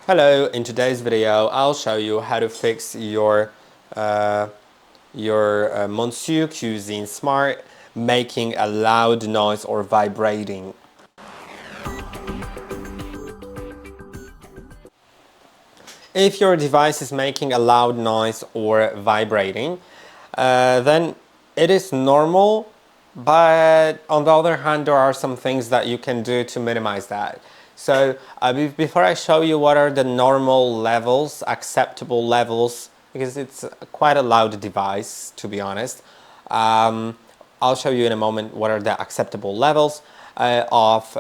Hello, in today's video I'll show you how to fix your Monsieur Cuisine Smart making a loud noise or vibrating. If your device is making a loud noise or vibrating, then it is normal, but on the other hand, there are some things that you can do to minimize that. So before I show you what are the normal levels, acceptable levels, because it's quite a loud device, to be honest, I'll show you in a moment what are the acceptable levels of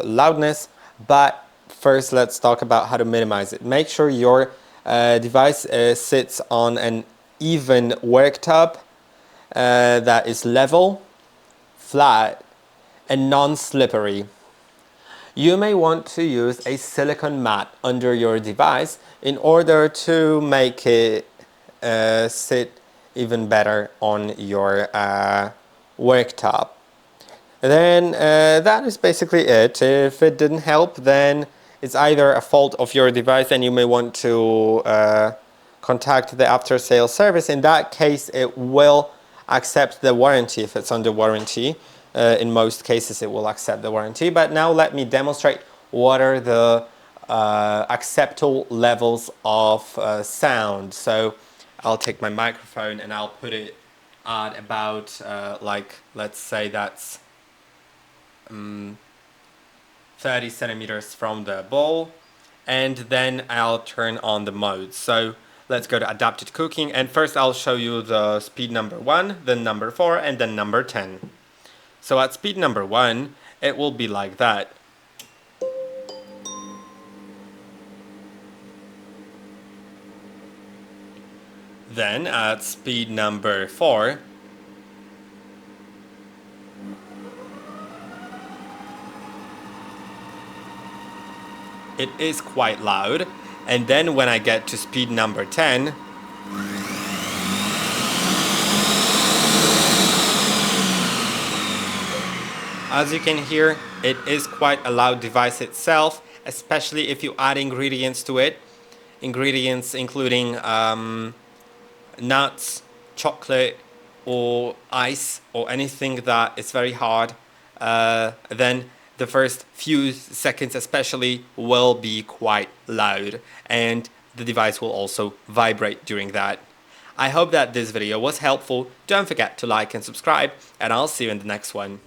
loudness, but first let's talk about how to minimize it. Make sure your device sits on an even worktop that is level, flat, and non-slippery. You may want to use a silicone mat under your device in order to make it sit even better on your worktop. Then that is basically it. If it didn't help, then it's either a fault of your device and you may want to contact the after-sales service. In that case, it will accept the warranty if it's under warranty. In most cases, it will accept the warranty. But now let me demonstrate what are the acceptable levels of sound. So I'll take my microphone and I'll put it at about let's say that's 30 centimeters from the bowl, and then I'll turn on the mode. So let's go to adapted cooking, and first I'll show you the speed number 1, then number 4, and then number 10. So at speed number 1, it will be like that. Then at speed number 4, it is quite loud. And then when I get to speed number 10, as you can hear, it is quite a loud device itself, especially if you add ingredients to it. Ingredients including nuts, chocolate, or ice, or anything that is very hard. Then the first few seconds especially will be quite loud, and the device will also vibrate during that. I hope that this video was helpful. Don't forget to like and subscribe, and I'll see you in the next one.